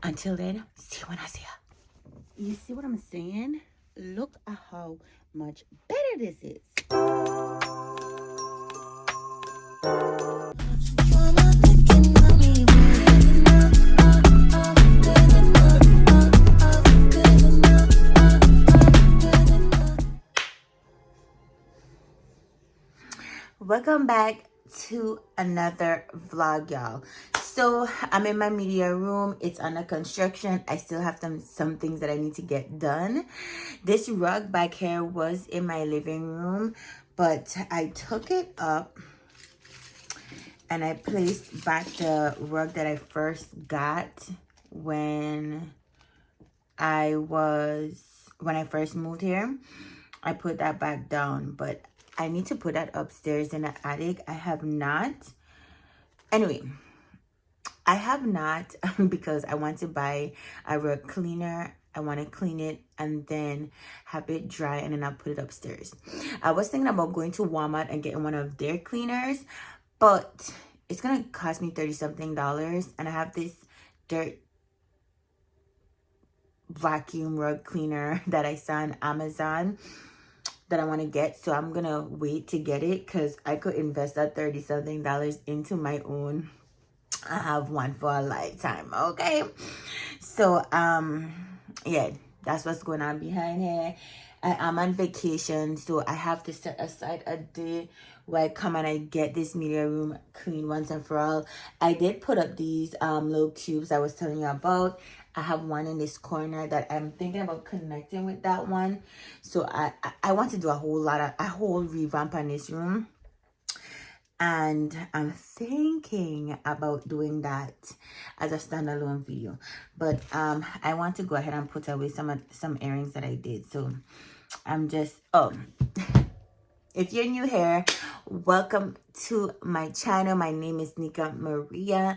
Until then, see you when I see you. You see what I'm saying? Look at how much better this is. Welcome back to another vlog, y'all. So I'm in my media room. It's under construction. I still have some things that I need to get done. This rug back here was in my living room, but I took it up and I placed back the rug that I first got when I first moved here. I put that back down, but I need to put that upstairs in the attic. I have not. Anyway, I have not because I want to buy a rug cleaner. I want to clean it and then have it dry and then I'll put it upstairs. I was thinking about going to Walmart and getting one of their cleaners, but it's going to cost me $30-something. And I have this dirt vacuum rug cleaner that I saw on Amazon that I want to get. So I'm going to wait to get it because I could invest that $30-something into my own. I have one for a lifetime, okay? So, yeah, that's what's going on behind here. I am on vacation, so I have to set aside a day where I come and I get this media room clean once and for all. I did put up these little cubes I was telling you about. I have one in this corner that I'm thinking about connecting with that one. So I want to do a whole revamp on this room. And I'm thinking about doing that as a standalone video. But I want to go ahead and put away some earrings that I did. So I'm just, if you're new here, welcome to my channel. My name is Nika Maria.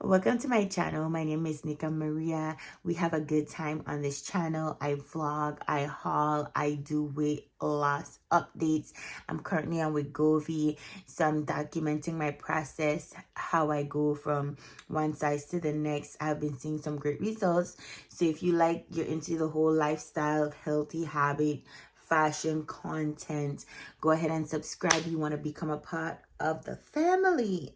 Welcome to my channel. My name is Nika Maria. We have a good time on this channel. I vlog, I haul, I do weight loss updates. I'm currently on Wegovy, so I'm documenting my process, how I go from one size to the next. I've been seeing some great results. So if you're into the whole lifestyle, healthy habit, fashion content, go ahead and subscribe. You want to become a part of the family.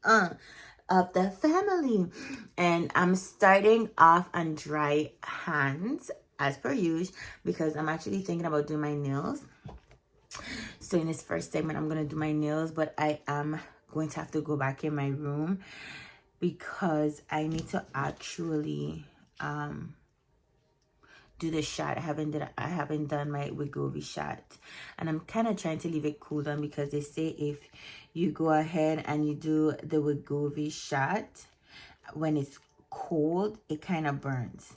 And I'm starting off on dry hands as per usual because I'm actually thinking about doing my nails. So in this first segment, I'm going to do my nails, but I am going to have to go back in my room because I need to actually do the shot. I haven't done my Wegovy shot, and I'm kind of trying to leave it cool down because they say if you go ahead and you do the Wegovy shot when it's cold, it kind of burns.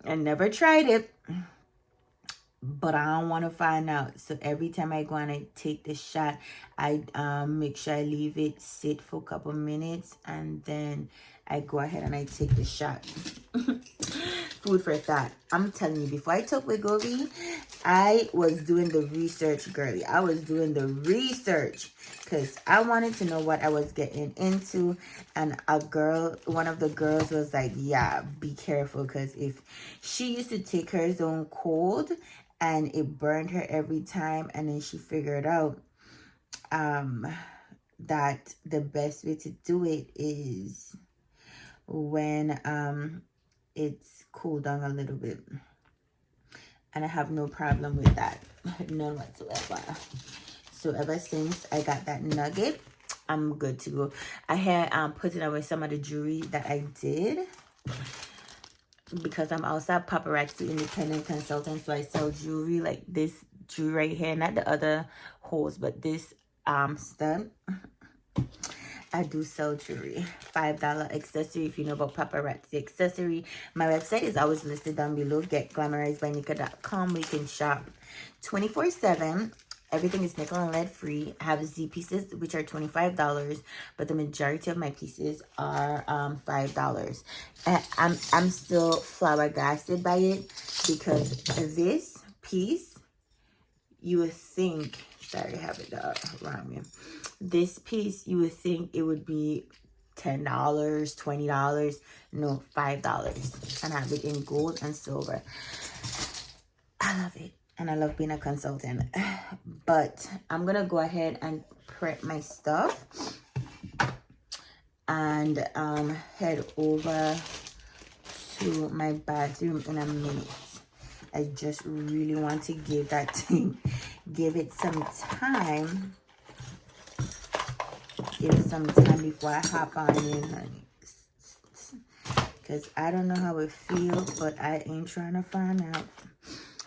I never tried it, but I don't want to find out. So every time I go and I take the shot, I make sure I leave it sit for a couple minutes and then I go ahead and I take the shot. Food for thought. I'm telling you, before I took Wegovy, I was doing the research, girly. I was doing the research because I wanted to know what I was getting into. And one of the girls was like, yeah, be careful, because if she used to take hers own cold and it burned her every time, and then she figured out that the best way to do it is when it's cooled down a little bit. And I have no problem with that, none whatsoever. So ever since I got that nugget, I'm good to go. I had put away some of the jewelry that I did because I'm also a paparazzi independent consultant, so I sell jewelry like this jewelry right here, not the other holes, but this stud. I do sell jewelry. $5 accessory if you know about paparazzi accessory. My website is always listed down below, getglamorizedbynika.com, where you can shop 24/7. Everything is nickel and lead free. I have Z pieces, which are $25, but the majority of my pieces are $5. I'm still flabbergasted by it because this piece, you would think, sorry, I have it around me. This piece, you would think it would be $10, $20. No, $5. And I have it in gold and silver. I love it. And I love being a consultant. But I'm going to go ahead and prep my stuff. And head over to my bathroom in a minute. I just really want to give that thing, give it some time. Give it some time before I hop on in, honey. Because I don't know how it feels, but I ain't trying to find out.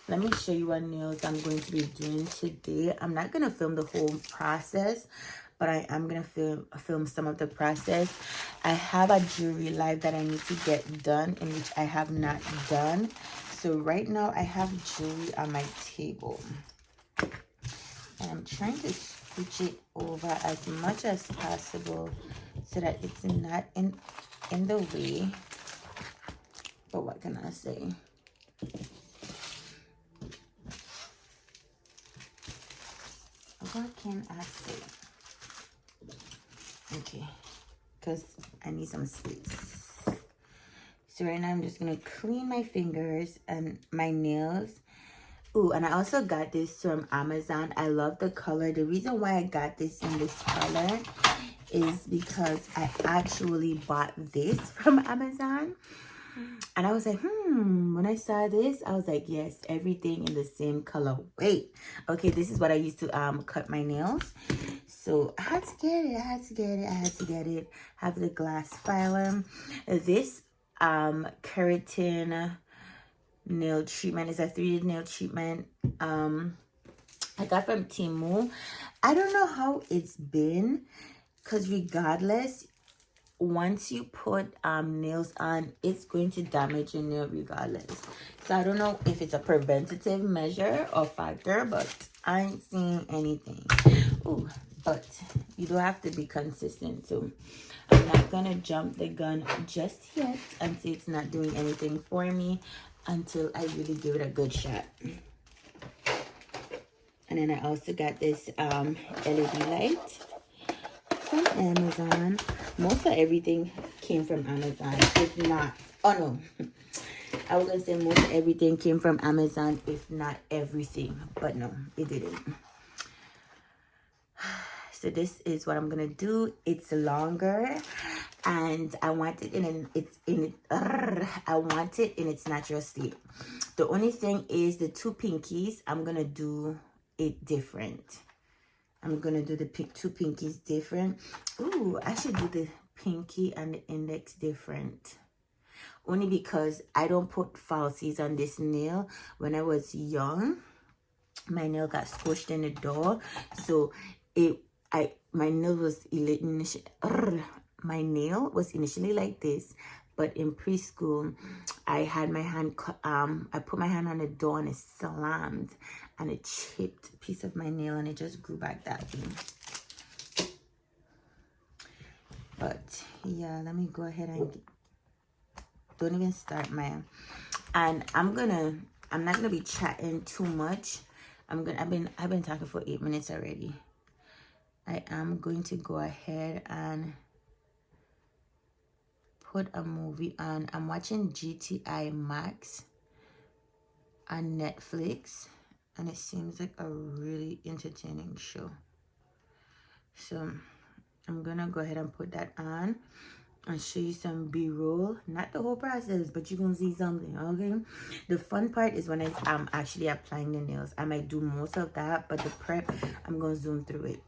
Let me show you what nails I'm going to be doing today. I'm not going to film the whole process, but I am going to film some of the process. I have a jewelry live that I need to get done, in which I have not done. So right now I have jewelry on my table. And I'm trying to switch it over as much as possible so that it's not in the way. But what can I say? What can I say? Okay, because I need some space. So right now I'm just gonna clean my fingers and my nails. Ooh, and I also got this from Amazon. I love the color. The reason why I got this in this color is because I actually bought this from Amazon. And I was like, when I saw this, I was like, yes, everything in the same color. Wait, okay, this is what I used to cut my nails. So I had to get it. I had to get it. Have the glass filer. This keratin nail treatment is a 3D nail treatment. I got from Temu. I don't know how it's been, because regardless, once you put nails on, it's going to damage your nail regardless. So I don't know if it's a preventative measure or factor, but I ain't seeing anything. Ooh, but you do have to be consistent too. I'm not gonna jump the gun just yet and say it's not doing anything for me until I really give it a good shot. And then I also got this LED light from Amazon. Most of everything came from Amazon. If not, oh no, I was gonna say most of everything came from Amazon, if not everything, but no, it didn't. So this is what I'm gonna do. It's longer, and I want it I want it in its natural state. The only thing is the two pinkies, I'm gonna do it different. I'm gonna do the two pinkies different. Ooh, I should do the pinky and the index different. Only because I don't put falsies on this nail. When I was young, my nail got squished in the door, so my nail was initially like this, but in preschool, I had my hand, I put my hand on the door and it slammed, and it chipped a piece of my nail, and it just grew back that way. But yeah, let me go ahead and don't even start mine. And I'm not gonna be chatting too much. I've been talking for 8 minutes already. I am going to go ahead and put a movie on. I'm watching GTI Max on Netflix, and it seems like a really entertaining show. So I'm gonna go ahead and put that on and show you some B-roll. Not the whole process, but you're gonna see something, okay? The fun part is when I'm actually applying the nails. I might do most of that, but the prep, I'm gonna zoom through it.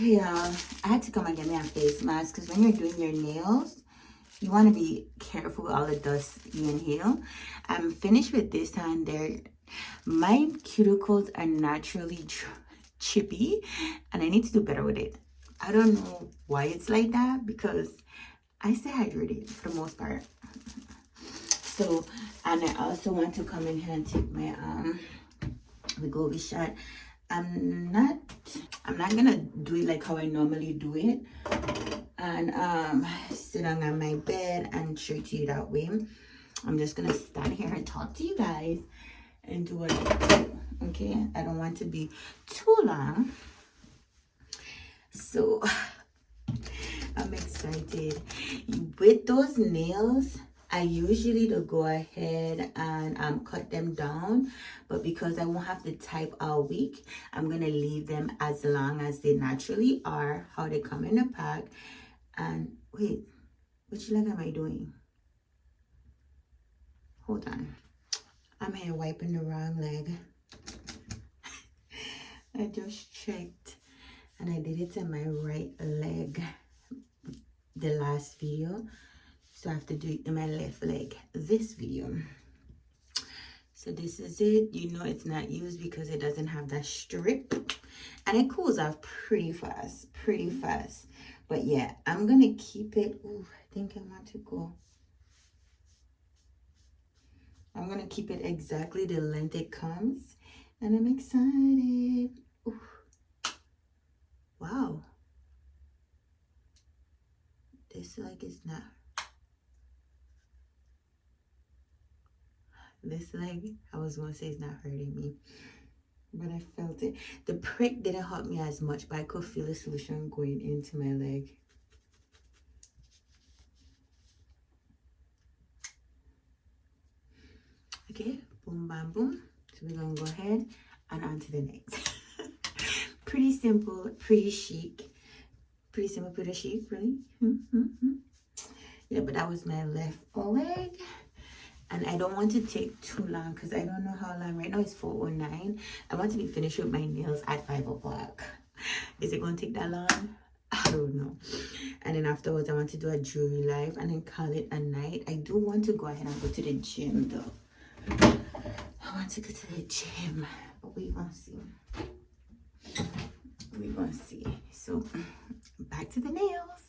Yeah, I had to come and get me a face mask, because when you're doing your nails, you want to be careful with all the dust you inhale. I'm finished with this and my cuticles are naturally chippy, and I need to do better with it. I don't know why it's like that, because I stay hydrated for the most part. So, and I also want to come in here and take my Wegovy shot. I'm not gonna do it like how I normally do it, and sit down on my bed and show it to you that way. I'm just gonna stand here and talk to you guys and do what I do. Okay, I don't want to be too long, so I'm excited. With those nails, I usually go ahead and cut them down, but because I won't have to type all week, I'm gonna leave them as long as they naturally are, how they come in the pack. And wait, which leg am I doing? Hold on, I'm here wiping the wrong leg. I just checked and I did it in my right leg the last video, so I have to do it in my left leg this video. So this is it. You know it's not used because it doesn't have that strip, and it cools off pretty fast. But yeah, I'm gonna keep it. Ooh, I think I want to go. I'm gonna keep it exactly the length it comes, and I'm excited. Ooh. Wow, this leg is not. This leg, I was gonna say, it's not hurting me, but I felt it. The prick didn't hurt me as much, but I could feel the solution going into my leg. Okay, boom, bam, boom. So we're gonna go ahead and on to the next. Pretty simple, pretty chic. Pretty simple, pretty chic, really. Yeah, but that was my left leg. And I don't want to take too long because I don't know how long. Right now it's 4:09. I want to be finished with my nails at 5 o'clock. Is it going to take that long? I don't know. And then afterwards, I want to do a jewelry live and then call it a night. I do want to go ahead and go to the gym though. I want to go to the gym, but we're going to see. We're going to see. So back to the nails.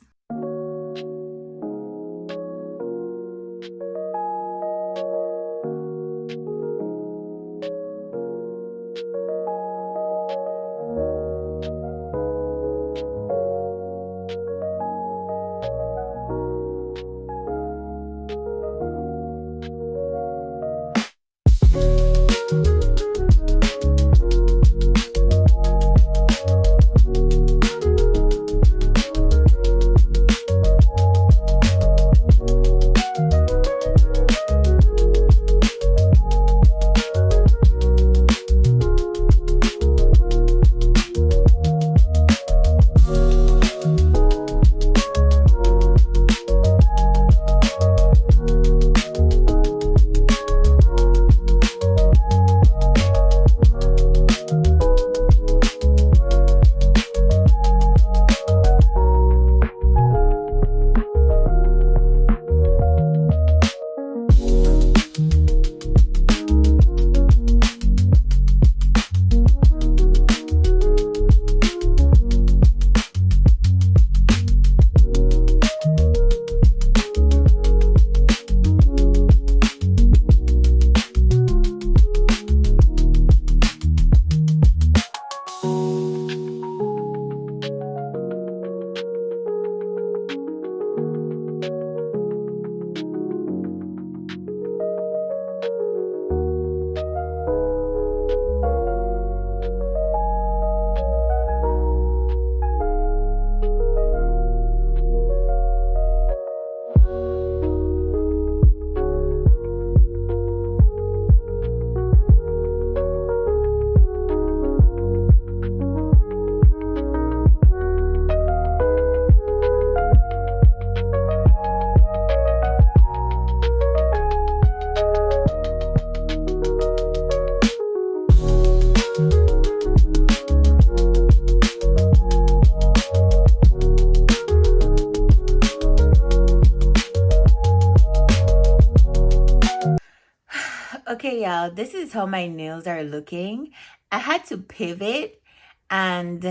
Okay, y'all, this is how my nails are looking. I had to pivot and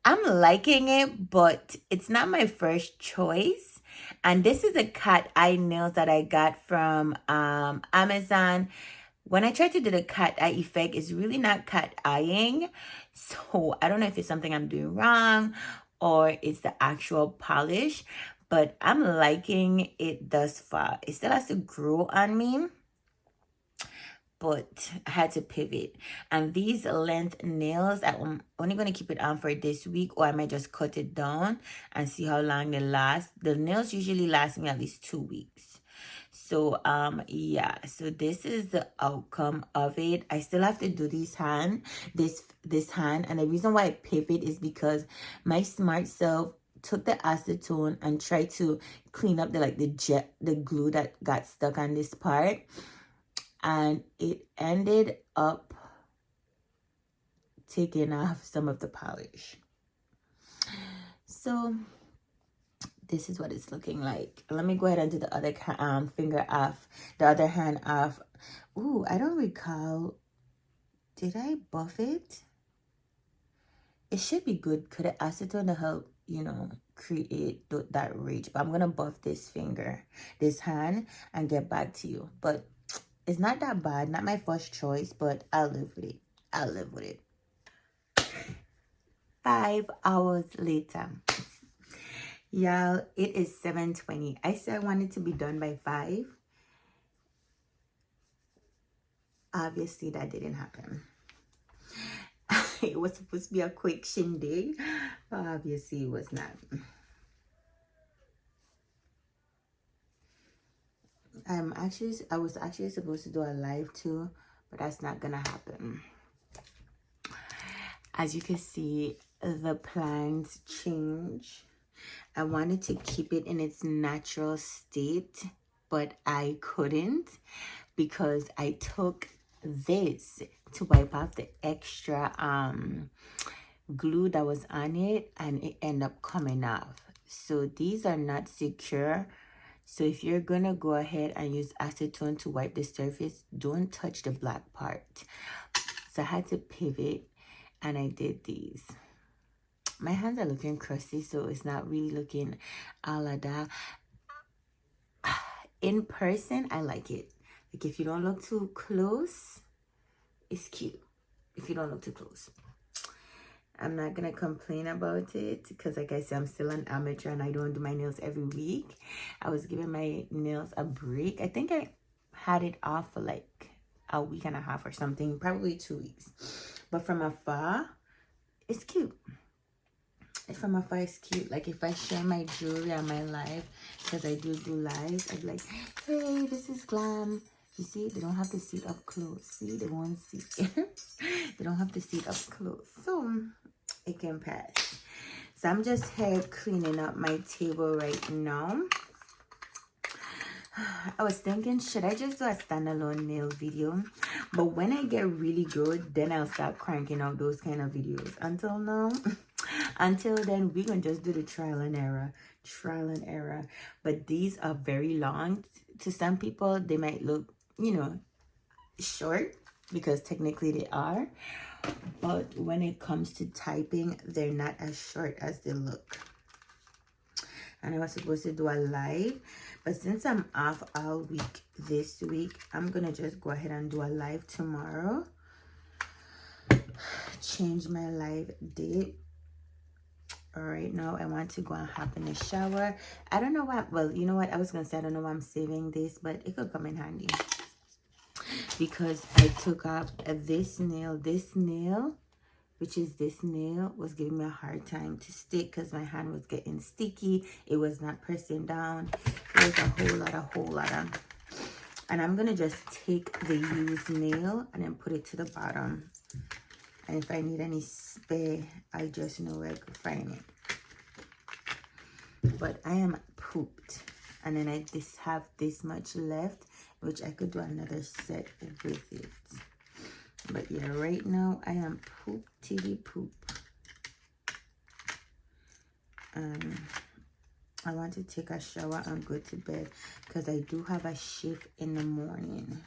I'm liking it, but it's not my first choice. And this is a cat eye nails that I got from Amazon. When I try to do the cat eye effect, it's really not cat eyeing. So I don't know if it's something I'm doing wrong or it's the actual polish, but I'm liking it thus far. It still has to grow on me, but I had to pivot. And these length nails, I'm only going to keep it on for this week, or I might just cut it down and see how long they last. The nails usually last me at least 2 weeks. So yeah, so this is the outcome of it. I still have to do this hand, this hand, and the reason why I pivot is because my smart self took the acetone and tried to clean up the glue that got stuck on this part, and it ended up taking off some of the polish. So this is what it's looking like. Let me go ahead and do the other finger off, the other hand off. Ooh, I don't recall. Did I buff it? It should be good. Could it acetone to help, you know, create that ridge? But I'm going to buff this finger, this hand, and get back to you. But it's not that bad. Not my first choice, but I'll live with it. I'll live with it. 5 hours later. Y'all, it is 7:20. I said I wanted to be done by 5. Obviously, that didn't happen. It was supposed to be a quick shindig, but obviously it was not. I was actually supposed to do a live too, but that's not gonna happen. As you can see, the plants change. I wanted to keep it in its natural state, but I couldn't because I took this to wipe off the extra glue that was on it, and it ended up coming off. So these are not secure. So if you're gonna go ahead and use acetone to wipe the surface, don't touch the black part. So I had to pivot and I did these. My hands are looking crusty, so it's not really looking all of that. In person, I like it. Like if you don't look too close, it's cute. If you don't look too close. I'm not gonna complain about it because like I said, I'm still an amateur and I don't do my nails every week. I was giving my nails a break. I think I had it off for like a week and a half or something, probably 2 weeks. But from afar, it's cute. From afar, it's cute. Like if I share my jewelry on my live, because I do lives, I'd be like, hey, this is glam. You see, they don't have to see it up close. See, they won't see it. They don't have to see it up close. So it can pass. So I'm just here cleaning up my table right now. I was thinking, should I just do a standalone nail video? But when I get really good, then I'll start cranking out those kind of videos. Until now, until then, we're going to just do the trial and error. But these are very long. To some people, they might look, you know, short because technically they are. But when it comes to typing, they're not as short as they look. And I was supposed to do a live, but since I'm off all week this week, I'm gonna just go ahead and do a live tomorrow. Change my live date. All right, now I want to go and hop in the shower. I don't know what, well, you know what, I was gonna say I don't know why I'm saving this, but it could come in handy because I took off this nail, which is this nail, was giving me a hard time to stick because my hand was getting sticky. It was not pressing down. It was a whole lot of. And I'm going to just take the used nail and then put it to the bottom. And if I need any spare, I just know where I could find it. But I am pooped. And then I just have this much left, which I could do another set with it. But yeah, right now I am poop titty poop. I want to take a shower and go to bed because I do have a shift in the morning.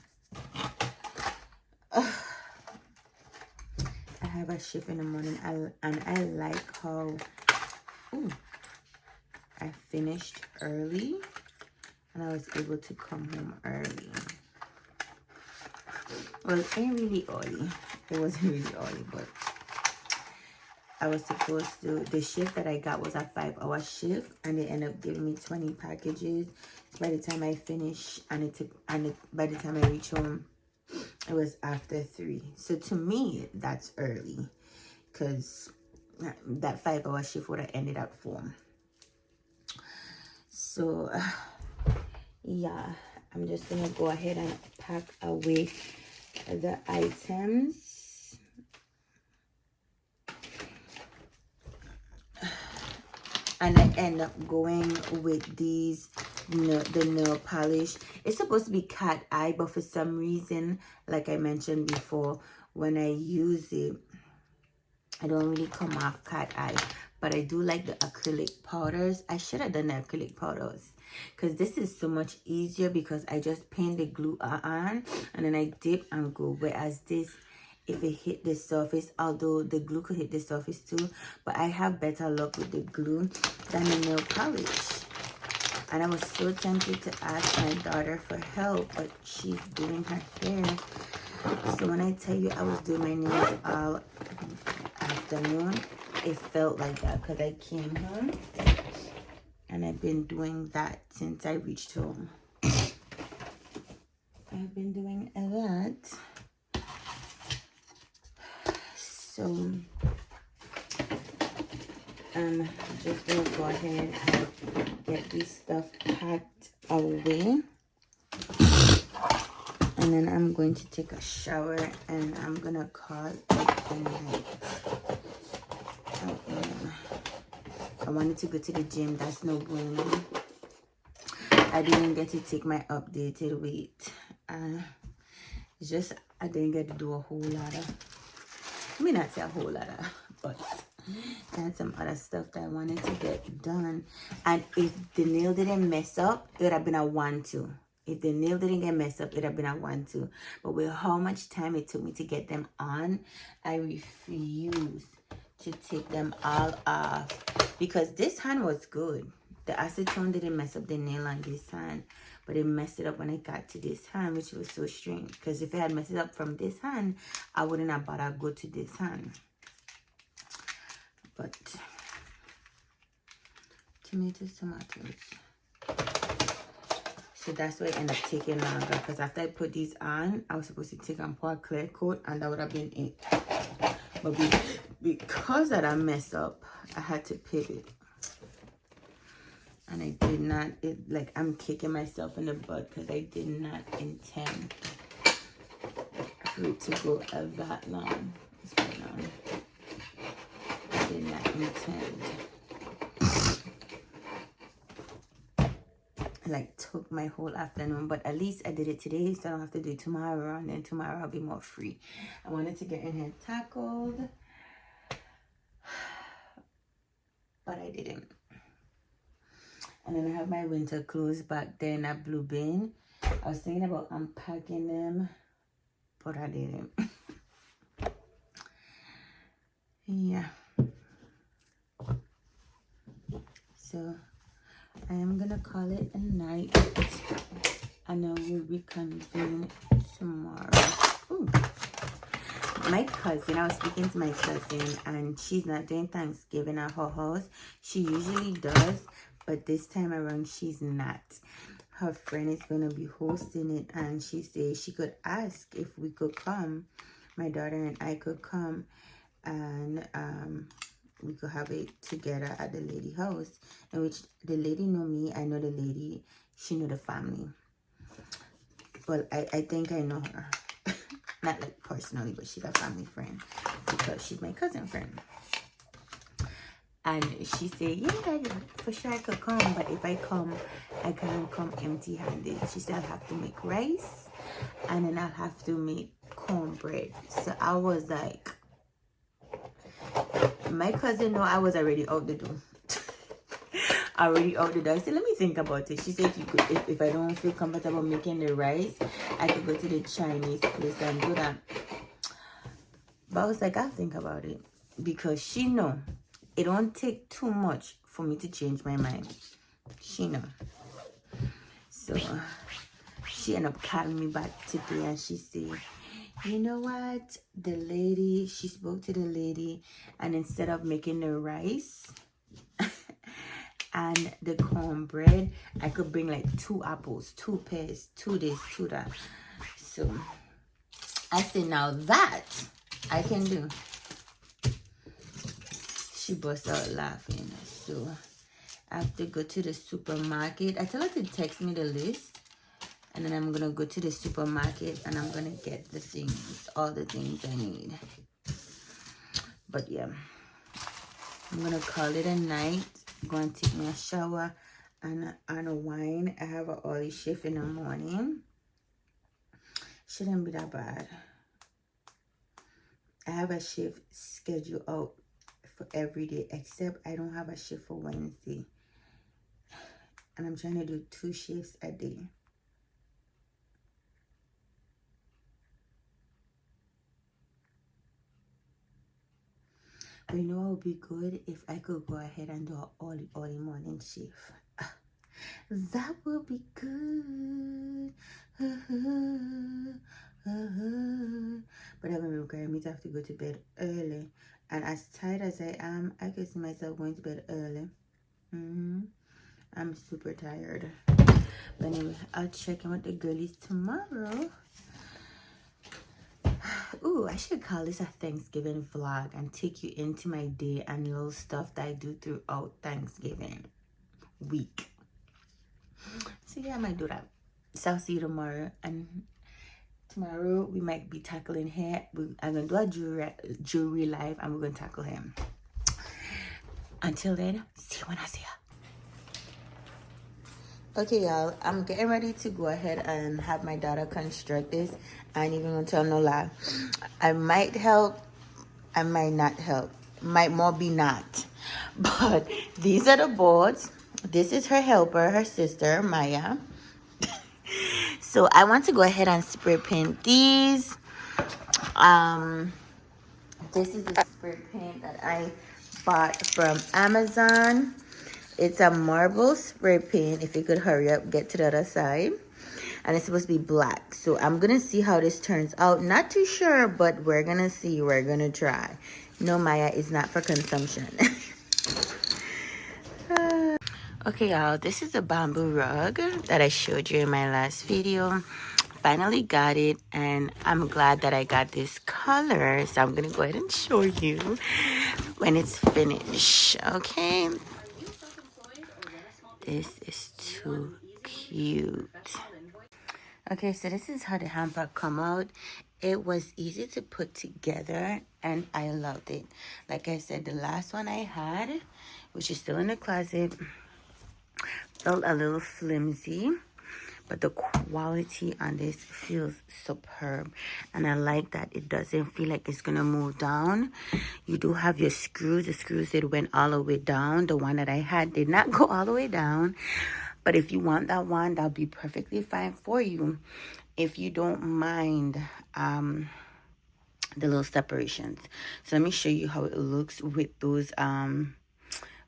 I have a shift in the morning, and I like how I finished early and I was able to come home early. Well, it ain't really early. It wasn't really early, but I was supposed to, the shift that I got was a 5-hour shift, and they ended up giving me 20 packages. So by the time I finished, by the time I reached home, it was after 3. So to me, that's early, because that 5-hour shift would have ended at 4. So yeah, I'm just gonna go ahead and pack away the items. And I end up going with these, the nail polish. It's supposed to be cat eye, but for some reason, like I mentioned before, when I use it, I don't really come off cat eye. But I do like the acrylic powders. I should have done the acrylic powders, because this is so much easier, because I just paint the glue on and then I dip and go. Whereas this, if it hit the surface, although the glue could hit the surface too, but I have better luck with the glue than the nail polish. And I was so tempted to ask my daughter for help, but she's doing her hair. So when I tell you I was doing my nails all afternoon, it felt like that, because I came home and I've been doing that since I reached home. I've been doing that. So I'm just gonna go ahead and get this stuff packed away, and then I'm going to take a shower and I'm gonna call it a night. I wanted to go to the gym. That's no bueno. I didn't get to take my updated weight. It's just I didn't get to do a whole lot of, I mean, not say a whole lot of, but I had some other stuff that I wanted to get done. And if the nail didn't mess up, it would have been a 1-2. If the nail didn't get messed up, it would have been a 1-2. But with how much time it took me to get them on, I refused to take them all off, because this hand was good. The acetone didn't mess up the nail on this hand, but it messed it up when I got to this hand, which was so strange, because if it had messed it up from this hand, I wouldn't have bothered go to this hand. But tomatoes. So that's why I ended up taking longer, because after I put these on, I was supposed to take and pour a clear coat, and that would have been it. But because that I messed up, I had to pivot. And I did not, like, I'm kicking myself in the butt, because I did not intend for it to go that long. What's going on? I did not intend. Like, took my whole afternoon, but at least I did it today, so I don't have to do it tomorrow, and then tomorrow I'll be more free. I wanted to get in here tackled, but I didn't. And then I have my winter clothes back there in that blue bin. I was thinking about unpacking them, but I didn't. Yeah. So I am gonna call it a night, and I will reconvene tomorrow. Ooh. My cousin, I was speaking to my cousin, and she's not doing Thanksgiving at her house. She usually does, but this time around she's not. Her friend is gonna be hosting it, and she said she could ask if we could come, my daughter and I could come, and we could have it together at the lady house, in which the lady know me, I know the lady, she know the family. Well, I think I know her. Not like personally, but she's a family friend, because she's my cousin friend. And she said, yeah, for sure I could come, but if I come, I can't come empty-handed. She said I'll have to make rice, and then I'll have to make cornbread. So I was like, my cousin know I was already out the door. already out the door. I said, let me think about it. She said, if I don't feel comfortable making the rice, I could go to the Chinese place and do that. But I was like, I'll think about it. Because she know it don't take too much for me to change my mind. She know. So she ended up calling me back today and she said, you know what? She spoke to the lady, and instead of making the rice and the cornbread, I could bring like 2 apples, 2 pears, 2 this, 2 that. So I said, now that I can do. She burst out laughing. So I have to go to the supermarket. I tell her to text me the list. And then I'm going to go to the supermarket and I'm going to get the things, all the things I need. But yeah, I'm going to call it a night. I'm going to take me a shower and a wine. I have an early shift in the morning. Shouldn't be that bad. I have a shift scheduled out for every day, except I don't have a shift for Wednesday. And I'm trying to do 2 shifts a day. But you know what would be good if I could go ahead and do an early morning shift. That would be good. But that would require me to have to go to bed early. And as tired as I am, I can see myself going to bed early. I'm super tired. But anyway, I'll check in with the girlies tomorrow. Ooh, I should call this a Thanksgiving vlog and take you into my day and little stuff that I do throughout Thanksgiving week. So yeah, I might do that. So I'll see you tomorrow. And tomorrow we might be tackling hair. I'm going to do a jewelry live and we're going to tackle him. Until then, see you when I see you. Okay, y'all, I'm getting ready to go ahead and have my daughter construct this. I ain't even gonna tell no lie. I might help, I might not help. Might more be not. But these are the boards. This is her helper, her sister, Maya. So I want to go ahead and spray paint these. This is the spray paint that I bought from Amazon. It's a marble spray paint. If you could hurry up, get to the other side. And it's supposed to be black. So I'm going to see how this turns out. Not too sure, but we're going to see. We're going to try. No, Maya is not for consumption. Okay, y'all. This is a bamboo rug that I showed you in my last video. Finally got it. And I'm glad that I got this color. So I'm going to go ahead and show you when it's finished. Okay. This is too cute. Okay, so this is how the hamper come out. It was easy to put together and I loved it. Like I said, the last one I had, which is still in the closet, felt a little flimsy, but the quality on this feels superb. And I like that it doesn't feel like it's gonna move down. You do have your screws. The screws that went all the way down. The one that I had did not go all the way down. But if you want that one, that'll be perfectly fine for you. If you don't mind the little separations. So let me show you how it looks with those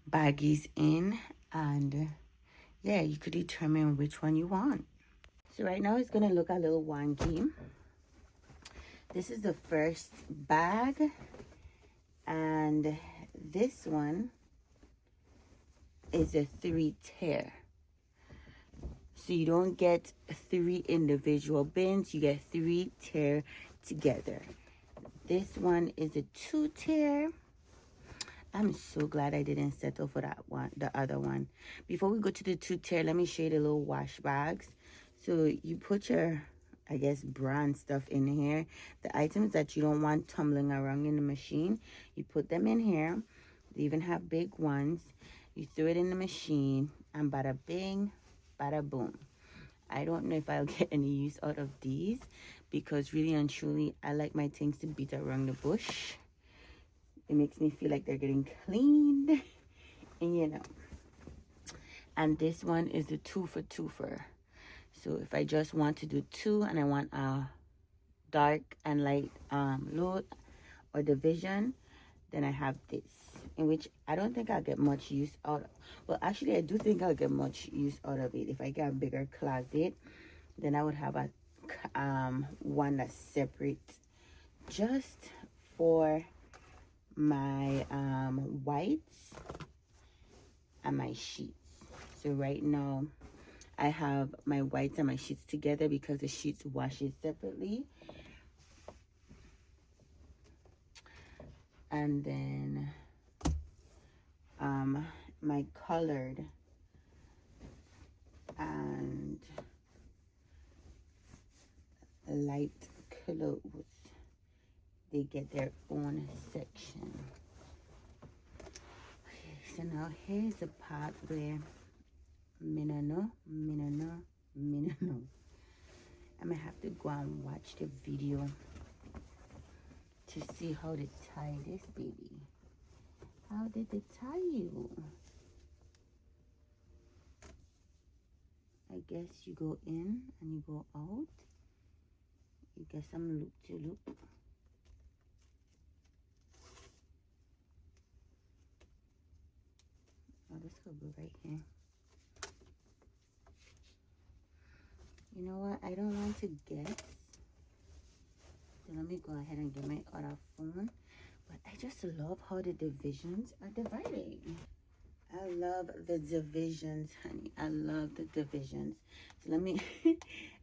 baggies in. And yeah, you could determine which one you want. So right now it's gonna look a little wonky. This is the first bag, and this one is a 3-tier. So you don't get 3 individual bins, you get 3-tier together. This one is a 2-tier. I'm so glad I didn't settle for that one, the other one. Before we go to the 2-tier, let me show you the little wash bags. So you put your, I guess, brand stuff in here. The items that you don't want tumbling around in the machine, you put them in here. They even have big ones. You throw it in the machine and bada bing, bada boom. I don't know if I'll get any use out of these because really and truly, I like my things to beat around the bush. It makes me feel like they're getting cleaned. And you know. And this one is the 2 for 2 for. So if I just want to do 2 and I want a dark and light load or division, then I have this, in which I don't think I'll get much use out of. Well, actually, I do think I'll get much use out of it. If I get a bigger closet, then I would have a one that's separate just for my whites and my sheets. So right now I have my whites and my sheets together because the sheets washes separately. And then my colored and light clothes, they get their own section. Okay, so now here's the part where minano. I'm gonna have to go and watch the video to see how to tie this baby. How did they tie you? I guess you go in and you go out. You get some loop to loop. Oh, this could go right here. You know what? I don't want to guess. So let me go ahead and get my other phone. But I just love how the divisions are divided. I love the divisions, honey. I love the divisions. So let me,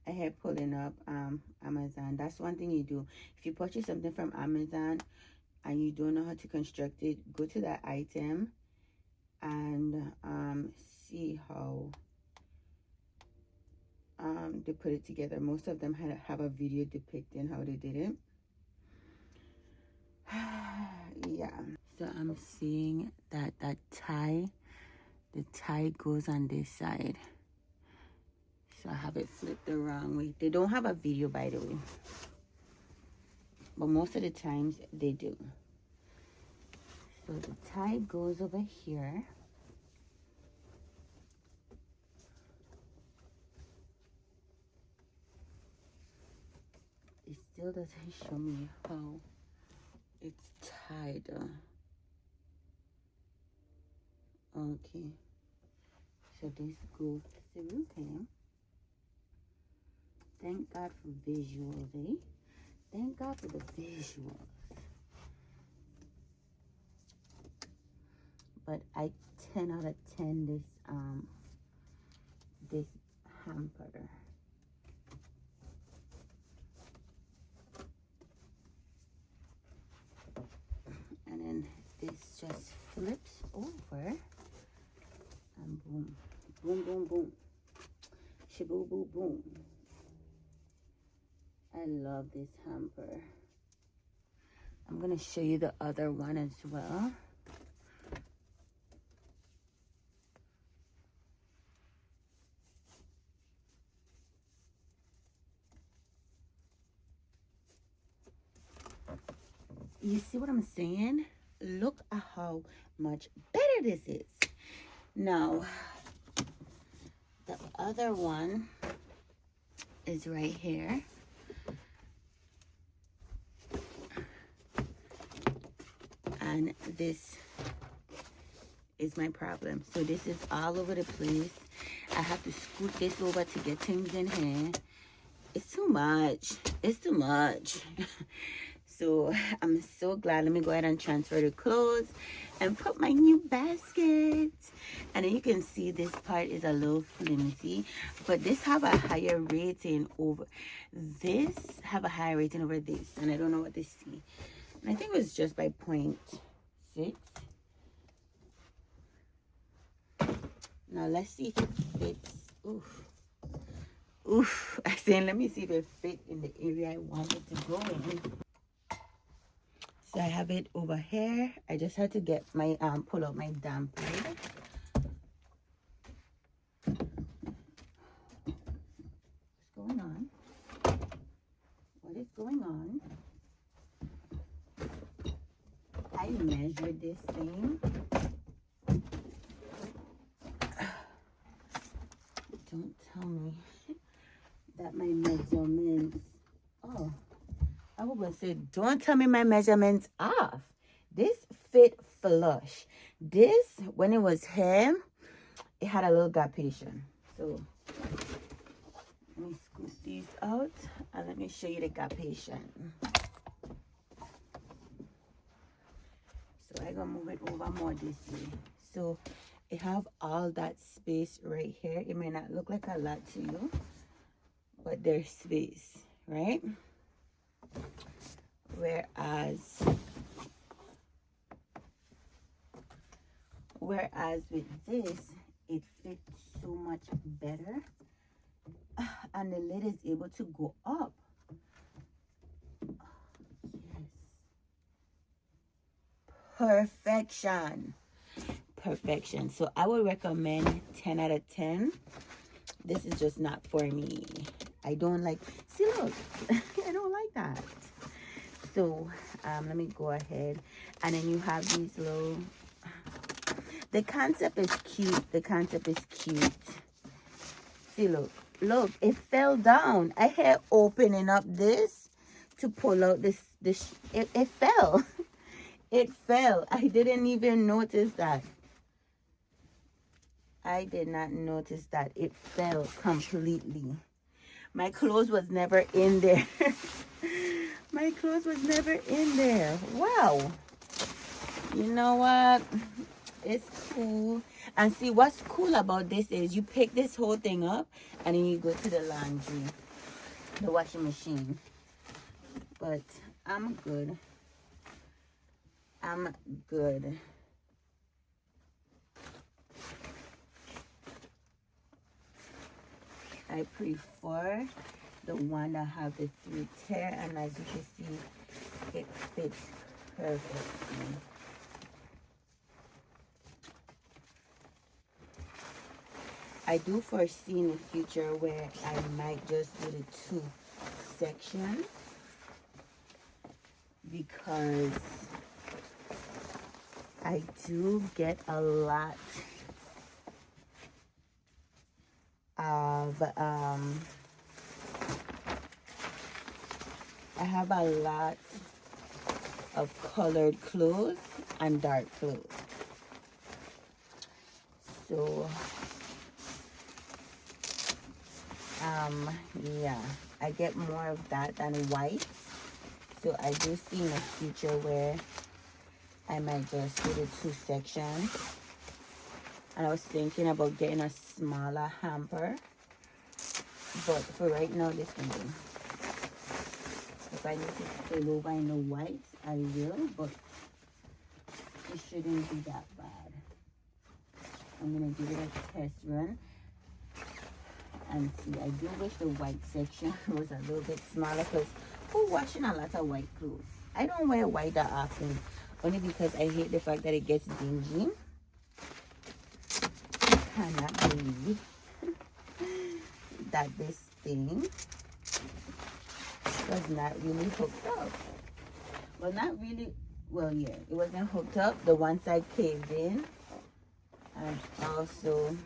I had pulling up Amazon. That's one thing you do. If you purchase something from Amazon and you don't know how to construct it, go to that item and see how they put it together. Most of them have a video depicting how they did it. Yeah. So I'm seeing that the tie goes on this side. So I have it flipped the wrong way. They don't have a video, by the way, but most of the times they do. So the tie goes over here. It still doesn't show me how it's tied. Okay. So this goes through here. Thank God for visuals, eh? Thank God for the visuals. But I 10 out of 10 this hamper. And then this just flips over and boom, boom, boom, boom, shaboo, boom, boom. I love this hamper. I'm gonna show you the other one as well. You see what I'm saying? Look at how much better this is. Now, the other one is right here. And this is my problem. So this is all over the place. I have to scoot this over to get things in here. It's too much. It's too much. So I'm so glad. Let me go ahead and transfer the clothes and put my new basket. And then you can see this part is a little flimsy, but this have a higher rating over this, have a higher rating over this. And I don't know what they see. And I think it was just by 0.6. Now let's see if it fits. Oof. Oof. I said, let me see if it fit in the area I want it to go in. So I have it over here. I just had to get my pull out my damper. What's going on? What is going on? I measured this thing. tell me that my measurements, oh, I was going to say, don't tell me my measurements off. This fit flush. This, when it was hair, it had a little gapation. So let me scoop these out and let me show you the gapation. So I'm gonna move it over more this way. So it have all that space right here. It may not look like a lot to you, but there's space, right? Whereas with this, it fits so much better, and the lid is able to go up. Yes. Perfection. So I would recommend 10 out of 10. This is just not for me. I don't like, see, look, I don't like that. So let me go ahead, and then you have these little, the concept is cute. See, look, it fell down. I had opening up this to pull out this it fell. It fell. I didn't even notice that. I did not notice that it fell completely. My clothes was never in there. My clothes was never in there. Wow. You know what? It's cool. And see, what's cool about this is you pick this whole thing up and then you go to the laundry, the washing machine. But I'm good. I prefer the one that have the 3 tear, and as you can see, it fits perfectly. I do foresee in the future where I might just do the 2 sections, because I do get a lot of I have a lot of colored clothes and dark clothes. So yeah, I get more of that than white. So I do see in the future where I might just do the 2 sections. And I was thinking about getting a smaller hamper, but for right now, this can do. If I need to spill over in the white, I will, but it shouldn't be that bad. I'm gonna give it a test run and see. I do wish the white section was a little bit smaller, because we're washing a lot of white clothes. I don't wear white that often, only because I hate the fact that it gets dingy. I cannot believe that this thing was not really hooked up. Well, not really. Well, yeah, it wasn't hooked up. The one side caved in, and also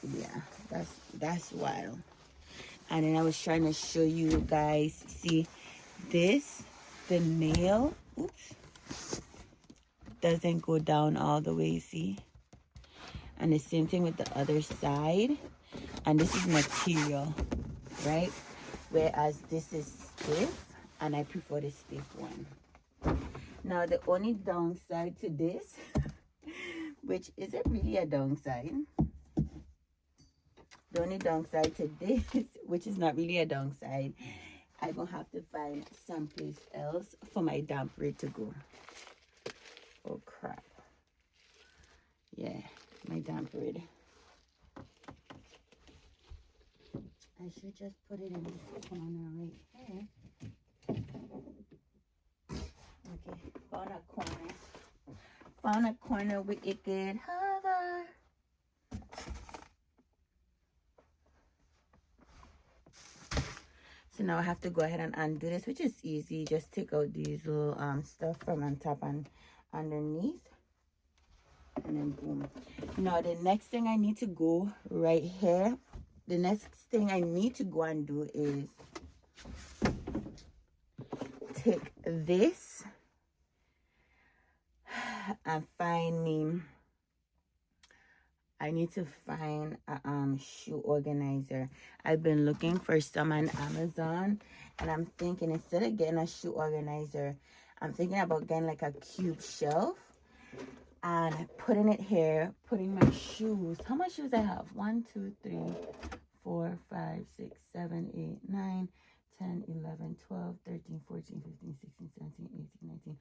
yeah, that's wild. And then I was trying to show you guys, see this, the nail, oops, doesn't go down all the way, see? And the same thing with the other side. And this is material, right? Whereas this is stiff, and I prefer the stiff one. Now the only downside to this, which isn't really a downside, the only downside to this, which is not really a downside, I'm gonna have to find someplace else for my damp rig to go. Oh crap. Yeah, my damp rig. I should just put it in this corner right here. Okay, found a corner. Found a corner where it could hover. So now I have to go ahead and undo this, which is easy. Just take out these little stuff from on top and underneath. and then boom. Now the next thing I need to go right here, the next thing I need to go and do is take this and find me, I need to find a shoe organizer. I've been looking for some on Amazon, and I'm thinking instead of getting a shoe organizer, I'm thinking about getting like a cube shelf and putting it here, putting my shoes. How much shoes I have? 1, 2, 3, 4, 5, 6, 7, 8, 9, 10, 11, 12, 13, 14, 15, 16, 17, 18, 19,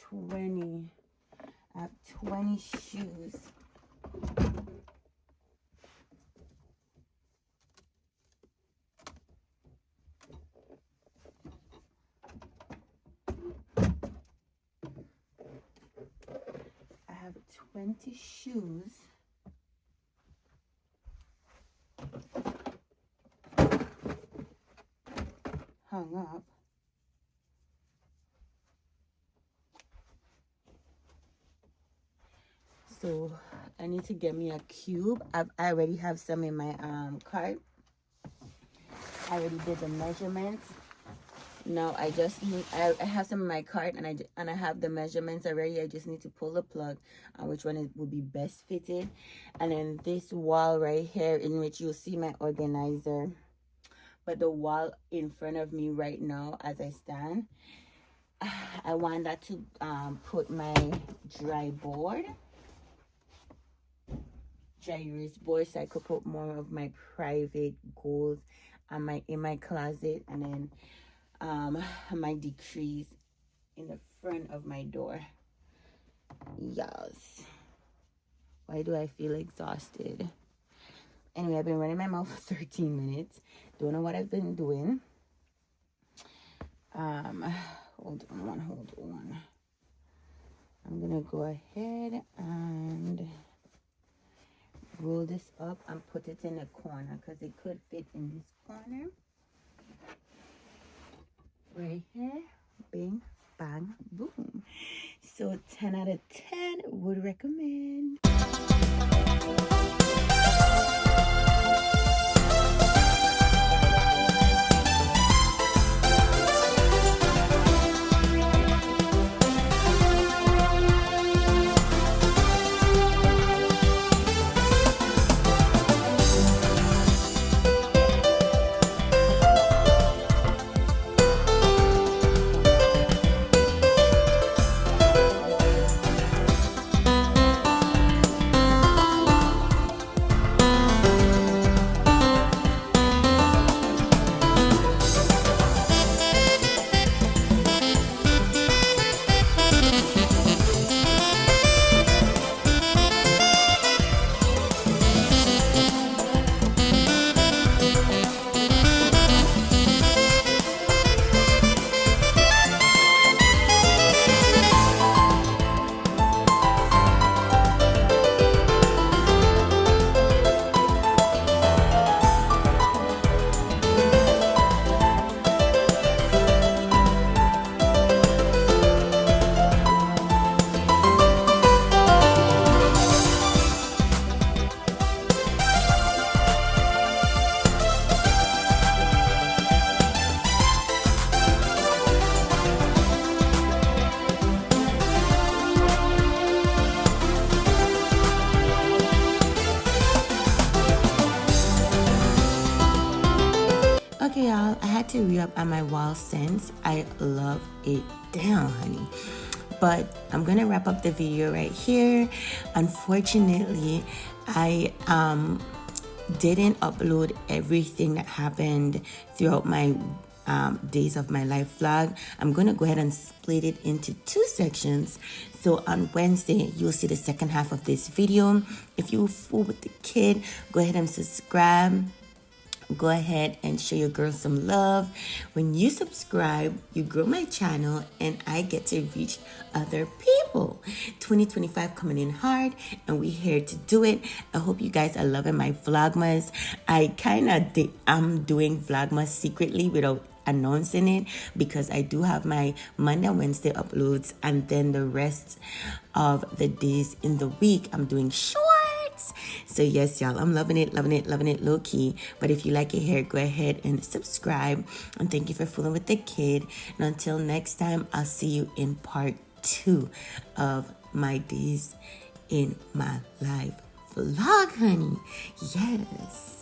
20. I have 20 shoes. I have 20 shoes. Hung up. So I need to get me a cube. I already have some in my cart. I already did the measurements. Now I just need, I have some in my cart, and I have the measurements already. I just need to pull the plug on which one it would be best fitted. And then this wall right here, in which you'll see my organizer, but the wall in front of me right now as I stand, I want that to put my dry erase board, so I could put more of my private goals in my closet, and then my decrease in the front of my door. Yes. Why do I feel exhausted? Anyway, I've been running my mouth for 13 minutes. Don't know what I've been doing. Hold on. I'm gonna go ahead and roll this up and put it in a corner, because it could fit in this corner. Right here. Bing, bang, boom. So 10 out of 10 would recommend. Okay, y'all, I had to re-up on my wall scents. I love it down, honey. But I'm gonna wrap up the video right here. Unfortunately, I didn't upload everything that happened throughout my days of my life vlog. I'm gonna go ahead and split it into 2 sections. So on Wednesday, you'll see the second half of this video. If you fool with the kid, go ahead and subscribe. Go ahead and show your girl some love. When you subscribe, you grow my channel and I get to reach other people. 2025 coming in hard, and we're here to do it. I hope you guys are loving my vlogmas. I'm doing vlogmas secretly without announcing it, because I do have my Monday and Wednesday uploads, and then the rest of the days in the week I'm doing shorts. So yes, y'all, I'm loving it, low key. But if you like it here, go ahead and subscribe, and thank you for fooling with the kid. And until next time, I'll see you in part 2 of my days in my life vlog, honey. Yes.